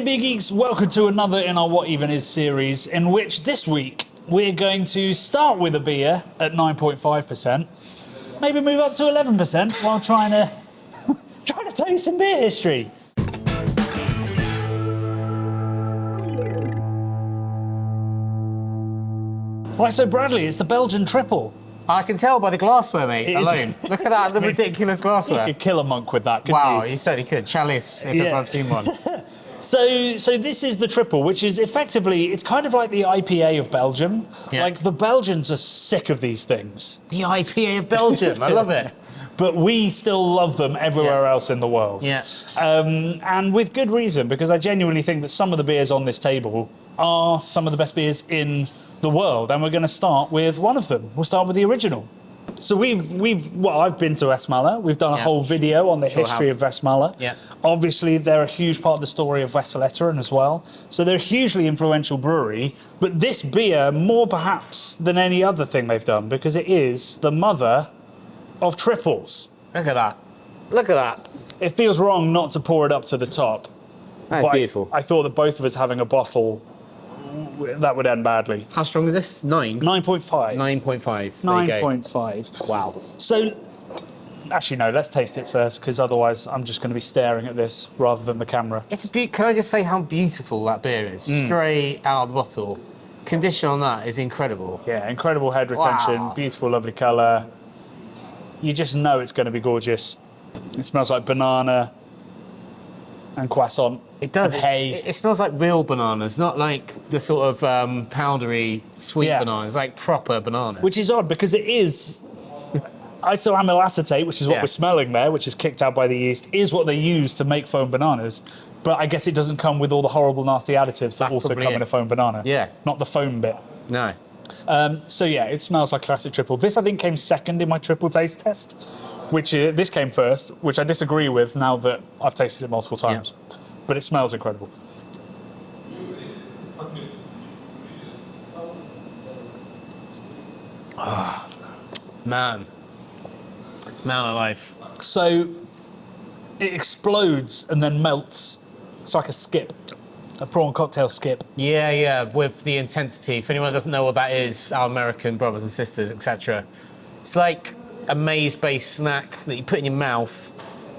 Beer Geeks, welcome to another in our What Even Is series, in which this week we're going to start with a beer at 9.5%, maybe move up to 11% while trying to tell you some beer history. Right, so Bradley, it's the Belgian Tripel. I can tell by the glassware, mate, alone. Look at that, the ridiculous glassware. You could kill a monk with that, couldn't Wow, you? you certainly could. Chalice, if ever I've seen one. So this is the Tripel, which is effectively, it's kind of like the IPA of Belgium. Yeah. Like, the Belgians are sick of these things. The IPA of Belgium, I love it. But we still love them everywhere else in the world. Yeah. And with good reason, because I genuinely think that some of the beers on this table are some of the best beers in the world, and we're going to start with one of them. We'll start with the original. So I've been to Westmalle. We've done a whole video on the history of Westmalle. Yeah. Obviously, they're a huge part of the story of Westfaletteren as well. So they're a hugely influential brewery. But this beer, more perhaps than any other thing they've done, because it is the mother of triples. Look at that. Look at that. It feels wrong not to pour it up to the top. That's beautiful. I thought that both of us having a bottle, that would end badly. How strong is this? 9? 9.5. 9.5. 9.5. Wow. So, actually, no, let's taste it first, because otherwise I'm just going to be staring at this rather than the camera. Can I just say how beautiful that beer is? Straight out of the bottle. Condition on that is incredible. Yeah, incredible head retention, beautiful, lovely colour. You just know it's going to be gorgeous. It smells like banana and croissant. It does. And hay. It smells like real bananas, not like the sort of powdery, sweet bananas, like proper bananas. Which is odd, because it is isoamyl acetate, which is what we're smelling there, which is kicked out by the yeast, is what they use to make foam bananas. But I guess it doesn't come with all the horrible, nasty additives that also come in a foam banana. Yeah. Not the foam bit. No. So yeah, it smells like classic triple. This, I think, came second in my triple taste test, which this came first, which I disagree with now that I've tasted it multiple times. Yeah. But it smells incredible. Ah, man alive. So it explodes and then melts. It's like a skip, a prawn cocktail skip. Yeah, with the intensity. If anyone doesn't know what that is, our American brothers and sisters, etc. It's like a maize-based snack that you put in your mouth,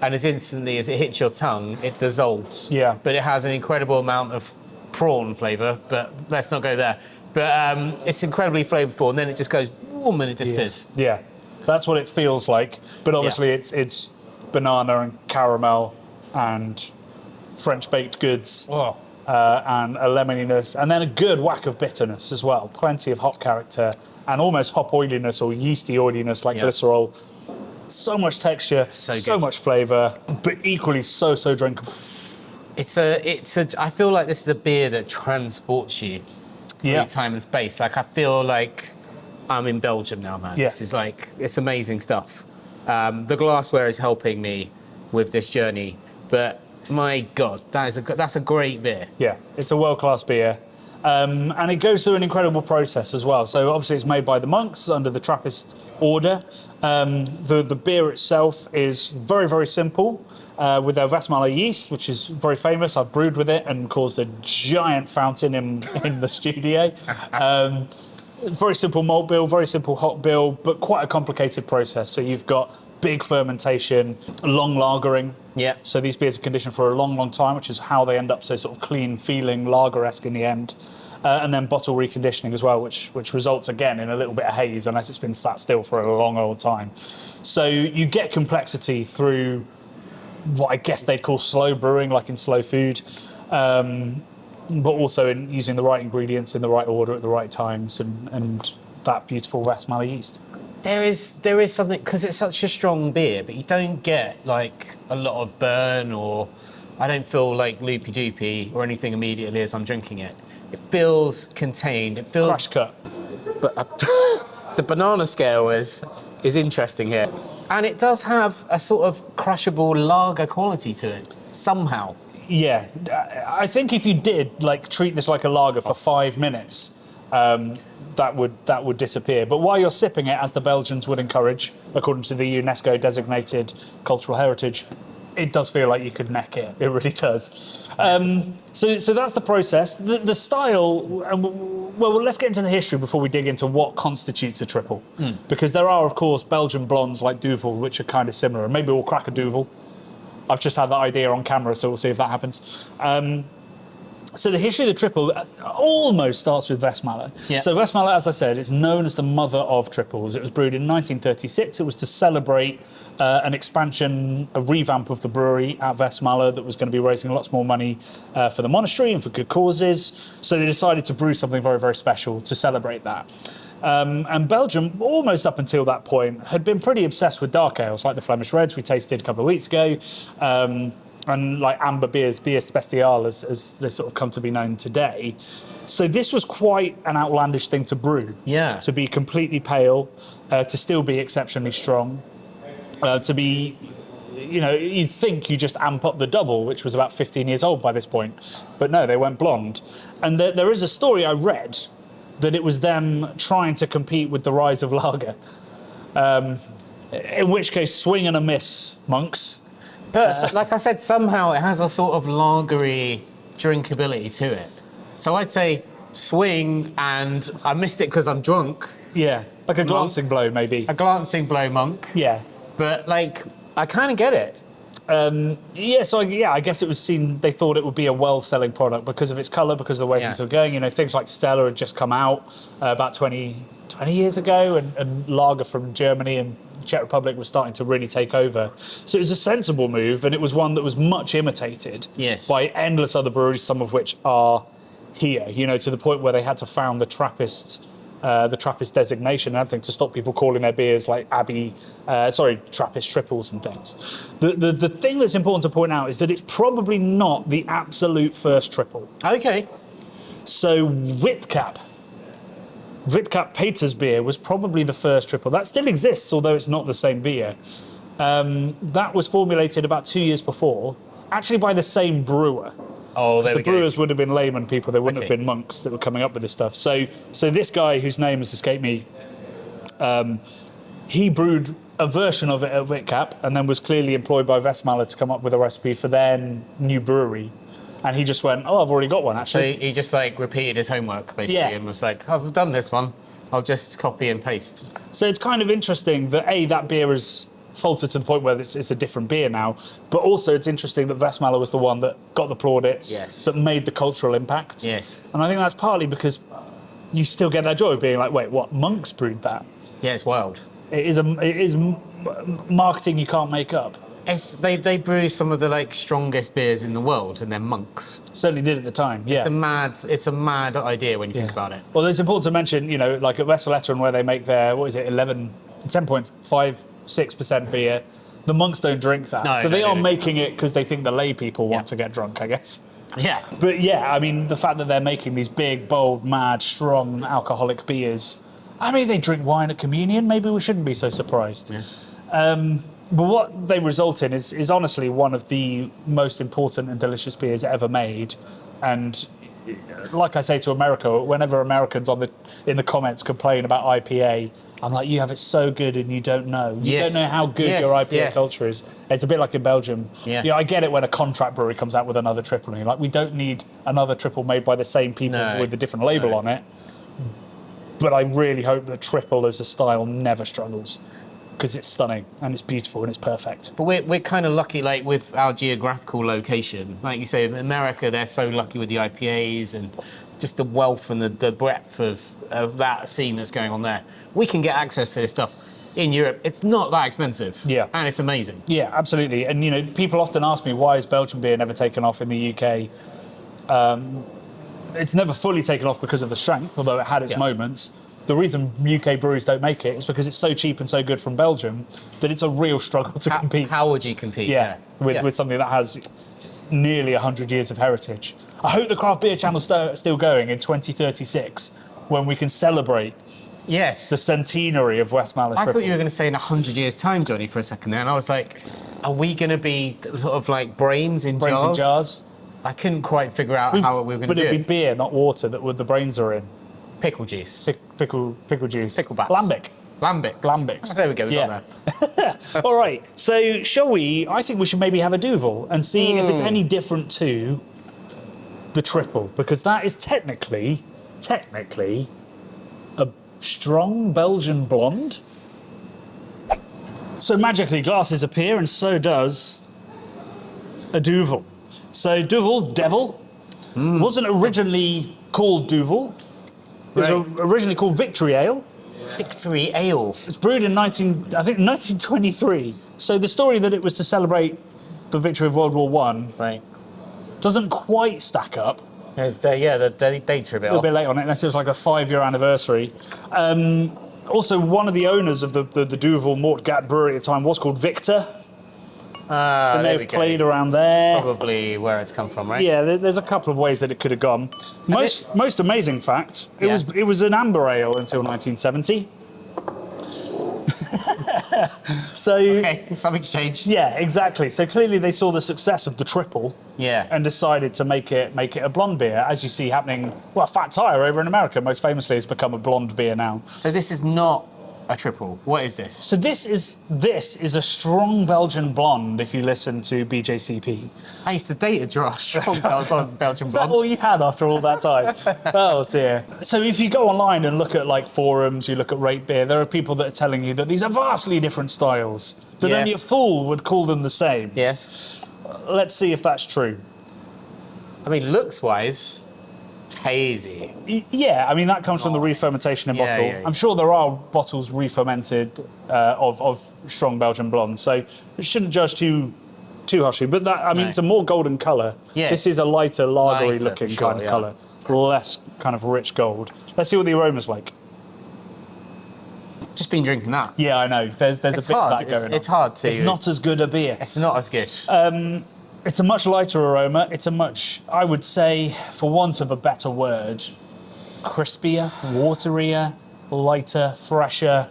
and as instantly as it hits your tongue, it dissolves. Yeah. But it has an incredible amount of prawn flavour, but let's not go there. But it's incredibly flavourful, and then it just goes boom and it disappears. Yeah, that's what it feels like. But obviously it's banana and caramel and French baked goods. Oh. And a lemoniness, and then a good whack of bitterness as well. Plenty of hop character and almost hop oiliness or yeasty oiliness like glycerol. So much texture, so much flavour, but equally so drinkable. I feel like this is a beer that transports you through time and space. Like, I feel like I'm in Belgium now, man. Yeah. This is like, it's amazing stuff. The glassware is helping me with this journey, but my God, that's a great beer. Yeah, it's a world-class beer. And it goes through an incredible process as well. So obviously it's made by the monks under the Trappist order. The beer itself is very, very simple with their Westmalle yeast, which is very famous. I've brewed with it and caused a giant fountain in the studio. Very simple malt bill, very simple hop bill, but quite a complicated process. So you've got big fermentation, long lagering. Yeah. So these beers are conditioned for a long, long time, which is how they end up so sort of clean feeling, lager-esque in the end. And then bottle reconditioning as well, which results again in a little bit of haze unless it's been sat still for a long old time. So you get complexity through what I guess they'd call slow brewing, like in slow food, but also in using the right ingredients in the right order at the right times and that beautiful Westmalle yeast. There is something, because it's such a strong beer, but you don't get like a lot of burn, or I don't feel like loopy doopy or anything immediately as I'm drinking it. It feels contained. It feels Crash cut. But the banana scale is interesting here, and it does have a sort of crushable lager quality to it somehow. Yeah, I think if you did like treat this like a lager for 5 minutes, that would disappear. But while you're sipping it, as the Belgians would encourage, according to the UNESCO designated cultural heritage, it does feel like you could neck it. It really does. So that's the process. The style. Well, let's get into the history before we dig into what constitutes a triple, because there are, of course, Belgian blondes like Duvel, which are kind of similar. Maybe we'll crack a Duvel. I've just had that idea on camera, so we'll see if that happens. So the history of the triple almost starts with Westmalle. Yeah. So Westmalle, as I said, is known as the mother of triples. It was brewed in 1936. It was to celebrate an expansion, a revamp of the brewery at Westmalle that was going to be raising lots more money for the monastery and for good causes. So they decided to brew something very, very special to celebrate that. And Belgium, almost up until that point, had been pretty obsessed with dark ales, like the Flemish Reds we tasted a couple of weeks ago. And like amber beers, beer spécial, as they sort of come to be known today. So this was quite an outlandish thing to brew. Yeah. To be completely pale, to still be exceptionally strong, to be, you'd think you just amp up the double, which was about 15 years old by this point. But no, they went blonde. And there is a story I read that it was them trying to compete with the rise of lager. In which case, swing and a miss, monks. But like I said, somehow it has a sort of lagery drinkability to it. So I'd say swing, and I missed it because I'm drunk. Yeah, like a glancing blow, maybe. A glancing blow, monk. Yeah. But like, I kind of get it. I guess it was seen, they thought it would be a well-selling product because of its colour, because of the way things were going. Things like Stella had just come out about 20 years ago, and lager from Germany and Czech Republic was starting to really take over. So it was a sensible move, and it was one that was much imitated by endless other breweries, some of which are here, to the point where they had to found the Trappist designation and everything to stop people calling their beers like Trappist triples and things. The thing that's important to point out is that it's probably not the absolute first triple. Okay. So Witkap Peter's beer was probably the first triple. That still exists, although it's not the same beer. That was formulated about 2 years before, actually by the same brewer. Oh, there we go. The brewers would have been layman people. They wouldn't have been monks that were coming up with this stuff. So this guy, whose name has escaped me, he brewed a version of it at Witkap and then was clearly employed by Westmalle to come up with a recipe for their new brewery. And he just went, I've already got one, actually. So he just repeated his homework, basically, and was like, I've done this one. I'll just copy and paste. So it's kind of interesting that, that beer has faltered to the point where it's a different beer now, but also it's interesting that Westmalle was the one that got the plaudits, that made the cultural impact. Yes. And I think that's partly because you still get that joy of being like, wait, what? Monks brewed that? Yeah, it's wild. It is marketing you can't make up. They brew some of the strongest beers in the world, and they're monks. Certainly did at the time. Yeah, it's a mad idea when you think about it. Well, it's important to mention, like at Wesselletteren, where they make their 10.6% beer. The monks don't drink that, so they are making it because they think the lay people want to get drunk, I guess. Yeah. But the fact that they're making these big, bold, mad, strong alcoholic beers. They drink wine at communion. Maybe we shouldn't be so surprised. Yeah. But what they result in is honestly one of the most important and delicious beers ever made. And like I say to America, whenever Americans in the comments complain about IPA, I'm like, you have it so good and you don't know. You don't know how good your IPA culture is. It's a bit like in Belgium. Yeah. I get it when a contract brewery comes out with another triple. And you're like, we don't need another triple made by the same people with a different label on it. But I really hope that triple as a style never struggles, because it's stunning and it's beautiful and it's perfect. But we're kind of lucky, with our geographical location. Like you say, in America, they're so lucky with the IPAs and just the wealth and the breadth of that scene that's going on there. We can get access to this stuff in Europe. It's not that expensive. Yeah. And it's amazing. Yeah, absolutely. And, people often ask me, why is Belgian beer never taken off in the UK? It's never fully taken off because of the strength, although it had its moments. The reason UK breweries don't make it is because it's so cheap and so good from Belgium that it's a real struggle to compete. How would you compete? With something that has nearly 100 years of heritage. I hope the craft beer channel's still going in 2036 when we can celebrate the centenary of Westmalle Triple. I thought you were going to say in 100 years' time, Johnny, for a second there, and I was like, are we going to be sort of like brains in jars? I couldn't quite figure out how we were going to do it. But it'd be beer, not water, that the brains are in. Pickle juice. Pickle juice. Picklebacks. Lambic. Lambics. Lambics. There we go. We got that. All right. So shall we? I think we should maybe have a Duvel and see if it's any different to the Tripel, because that is technically a strong Belgian blonde. So magically glasses appear, and so does a Duvel. So Duvel, devil, wasn't originally called Duvel. It was originally called Victory Ale. Victory Ale. It's brewed in 1923. So the story that it was to celebrate the victory of World War One Right. doesn't quite stack up. There's the dates are a bit A little off. bit late on it, unless it was like a 5-year anniversary. Also, one of the owners of the Duvel Mort Gat brewery at the time was called Victor. Ah, They may there we have go. played around there. Probably where it's come from, right? Yeah, there's a couple of ways that it could have gone. Most amazing fact, it was an amber ale until 1970. So Okay, something's changed. yeah, exactly. So clearly they saw the success of the Tripel. Yeah. And decided to make it a blonde beer, as you see happening. Well, Fat Tire over in America most famously has become a blonde beer now. So this is not a triple. What is this? So this is a strong Belgian blonde. If you listen to BJCP, I used to date a strong Belgian is that blonde. all you had after all that time? Oh dear. So if you go online and look at like forums, you look at Rate Beer, there are people that are telling you that these are vastly different styles. That only a Yes. fool would call them the same. Yes. Let's see if that's true. I mean, looks-wise, hazy. Yeah, I mean that comes from the re-fermentation in Yeah, bottle. yeah, yeah. I'm sure there are bottles re-fermented of strong Belgian blonde, so you shouldn't judge too harshly. But that, I mean, No. it's a more golden colour. Yes. This is a lighter, lagery Lighter, looking for sure, kind of yeah. colour, less kind of rich gold. Let's see what the aroma's like. Just been drinking that. Yeah, I know. There's a It's bit hard. of that going on. It's hard to. It's not as good a beer. It's not as good. It's a much lighter aroma. It's a much, I would say, for want of a better word, crispier, waterier, lighter, fresher.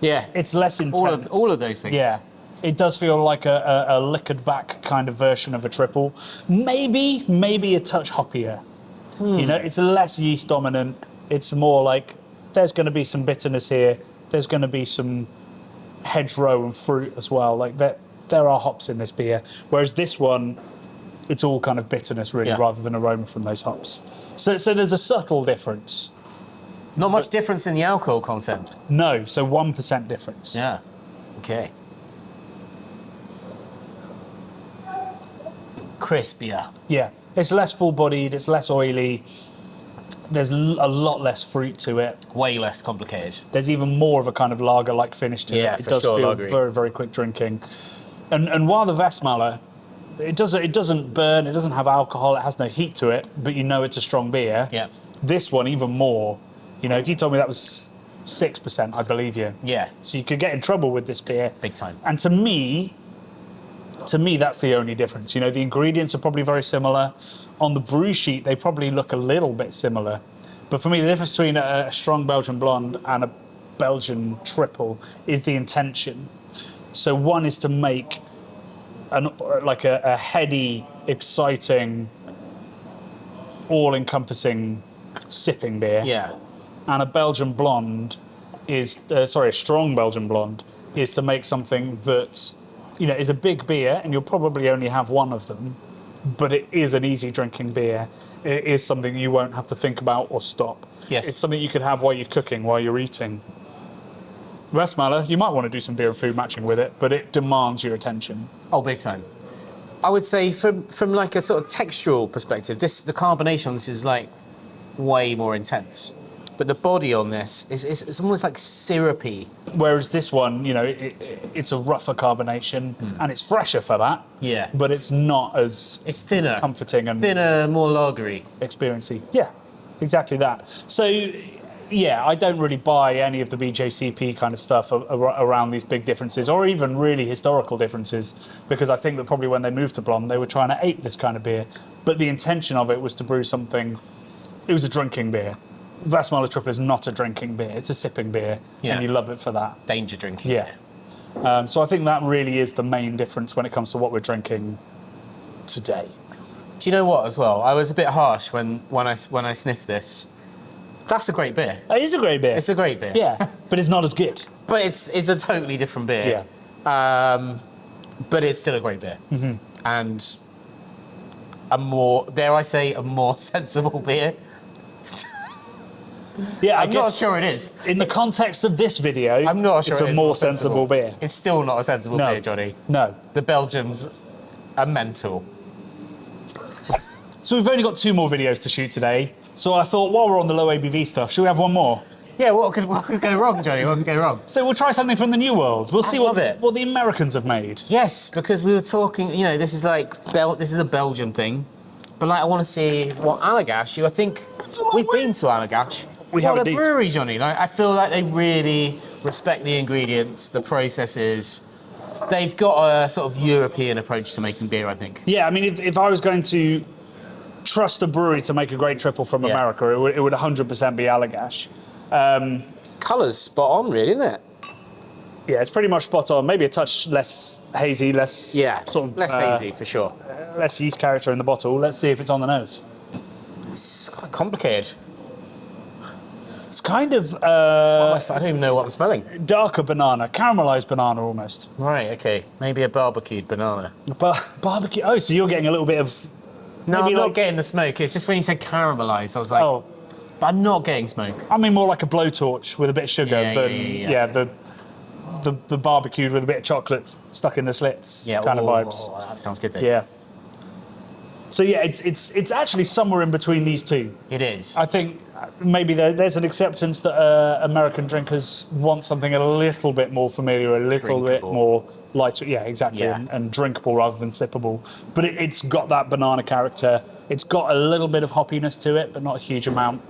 yeah. It's less intense. All of those things. Yeah. It does feel like a liquored back kind of version of a triple. Maybe a touch hoppier. You know, it's less yeast dominant. It's more like there's going to be some bitterness here. There's going to be some hedgerow and fruit as well. Like there are hops in this beer. Whereas this one, it's all kind of bitterness really, Yeah. rather than aroma from those hops. So there's a subtle difference. Not much difference in the alcohol content. No, so 1% difference. Yeah. Okay. Crispier. Yeah, it's less full-bodied, it's less oily. There's a lot less fruit to it. Way less complicated. There's even more of a kind of lager-like finish to Yeah, it. It for does sure, feel lagery. very, very quick drinking. And while the Westmalle, it doesn't burn, it doesn't have alcohol, it has no heat to it, but you know it's a strong beer. Yeah. This one even more. You know, if you told me that was 6%, I believe you. Yeah. So you could get in trouble with this beer. Big time. And to me, that's the only difference. You know, the ingredients are probably very similar. On the brew sheet, they probably look a little bit similar. But for me, the difference between a strong Belgian blonde and a Belgian triple is the intention. So one is to make a heady, exciting, all-encompassing sipping beer. Yeah. And a Belgian blonde is, a strong Belgian blonde is to make something that, you know, is a big beer, and you'll probably only have one of them, but it is an easy drinking beer. It is something you won't have to think about or stop. Yes. It's something you could have while you're cooking, while you're eating. Westmalle, you might want to do some beer and food matching with it, but it demands your attention. Oh, big time. I would say from like a sort of textural perspective, the carbonation on this is like way more intense. But the body on this is almost like syrupy. Whereas this one, you know, it's a rougher carbonation, and it's fresher for that. Yeah. But it's not as It's thinner. comforting and Thinner, more lagery. experiencey. Yeah, exactly that. So, yeah, I don't really buy any of the BJCP kind of stuff around these big differences, or even really historical differences, because I think that probably when they moved to blonde, they were trying to ape this kind of beer. But the intention of it was to brew something. It was a drinking beer. Westmalle Triple is not a drinking beer; it's a sipping beer, Yeah. and you love it for that. Danger drinking. Yeah. So I think that really is the main difference when it comes to what we're drinking today. Do you know what as well? I was a bit harsh when I sniffed this. That's a great beer. It is a great beer. It's a great beer. Yeah, but it's not as good. But it's a totally different beer. Yeah. But it's still a great beer. Mm-hmm. And a more, dare I say, a more sensible beer. Yeah, I'm not sure it is. In the context of this video, I'm not sure it's it a is more sensible beer. It's still not a sensible No. beer, Johnny. No. The Belgians are mental. So we've only got 2 more videos to shoot today. So I thought, while we're on the low ABV stuff, should we have one more? Yeah, what could go wrong, Johnny? What could go wrong? So we'll try something from the New World. We'll see love it. what the Americans have made. Yes, because we were talking, you know, this is a Belgian thing. But like, I want to see what Allagash, I think we've been to Allagash. We have What a indeed. brewery, Johnny. Like, I feel like they really respect the ingredients, the processes. They've got a sort of European approach to making beer, I think. Yeah, I mean, if I was going to trust a brewery to make a great triple from Yeah. America, it would 100% be Allagash. Colour's spot on, really, isn't it? Yeah, it's pretty much spot on. Maybe a touch less hazy, less sort of less hazy, for sure. less yeast character in the bottle. Let's see if it's on the nose. It's quite complicated. It's kind of I don't even know what I'm smelling. darker banana, caramelized banana almost. Right, okay. Maybe a barbecued banana. Barbecue. Oh, so you're getting a little bit of. No, Maybe I'm not like- getting the smoke. It's just when you said caramelized, I was like, Oh, but I'm not getting smoke. I mean more like a blowtorch with a bit of sugar Yeah, than yeah. the barbecued with a bit of chocolate stuck in the slits kind of vibes. Oh, that sounds good, though. Yeah. So yeah, it's actually somewhere in between these two. It is. I think maybe there's an acceptance that American drinkers want something a little bit more familiar, a little bit Drinkable. more lighter. Yeah, exactly, Yeah. and drinkable rather than sippable. But it's got that banana character. It's got a little bit of hoppiness to it, but not a huge amount.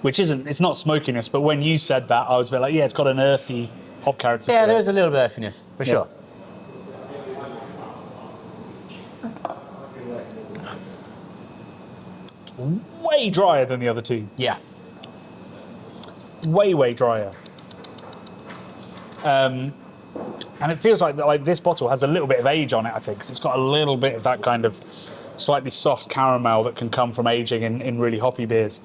Which it's not smokiness, but when you said that, I was a bit like, yeah, it's got an earthy hop character Yeah, to there it. is a little bit of earthiness, for Yeah. sure. Way drier than the other two. Yeah. Way drier. And it feels like this bottle has a little bit of age on it, I think, 'cause it's got a little bit of that kind of slightly soft caramel that can come from aging in really hoppy beers.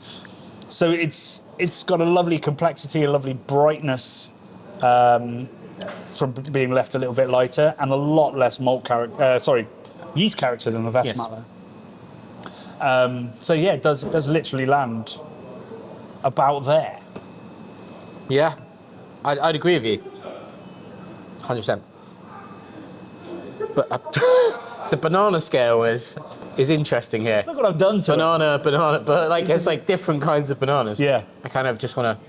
So it's got a lovely complexity, a lovely brightness from being left a little bit lighter, and a lot less yeast character than the Westmalle. So yeah, it does literally land about there. Yeah. I'd agree with you. 100%. But the banana scale is interesting here. Look what I've done to it. Banana, but like it's like different kinds of bananas. Yeah. I kind of just want to.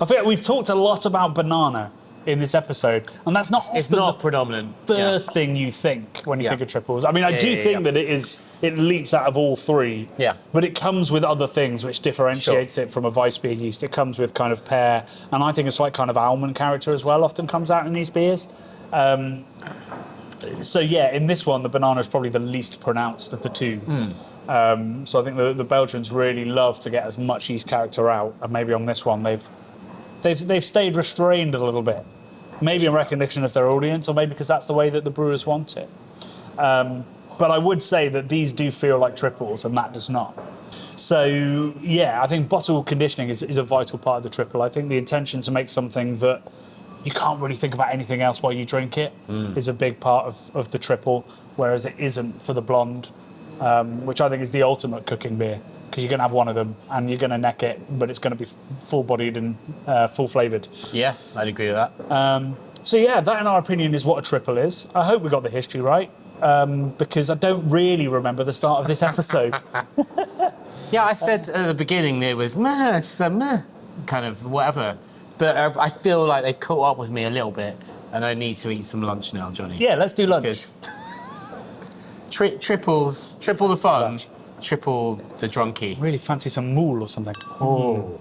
I feel like we've talked a lot about banana in this episode, and that's not It's often not the predominant. first thing you think when you Yeah. think of triples. I mean, I do yeah, think yeah. that it leaps out of all three. Yeah. But it comes with other things which differentiates it from a Weiss beer yeast. It comes with kind of pear, and I think a slight kind of almond character as well often comes out in these beers. So yeah, in this one, the banana is probably the least pronounced of the two. So I think the Belgians really love to get as much yeast character out, and maybe on this one they've stayed restrained a little bit. Maybe in recognition of their audience, or maybe because that's the way that the brewers want it. But I would say that these do feel like triples, and that does not. So yeah, I think bottle conditioning is a vital part of the triple. I think the intention to make something that you can't really think about anything else while you drink it is a big part of the triple, whereas it isn't for the blonde, which I think is the ultimate cooking beer, because you're going to have one of them and you're going to neck it, but it's going to be full-bodied and full-flavoured. Yeah, I'd agree with that. So yeah, that in our opinion is what a triple is. I hope we got the history right, because I don't really remember the start of this episode. Yeah, I said at the beginning it was meh, it's a meh, kind of whatever. But I feel like they've caught up with me a little bit, and I need to eat some lunch now, Johnny. Yeah, let's do lunch. Because triple the fun, triple the drunkie. Really fancy some moule or something. Oh.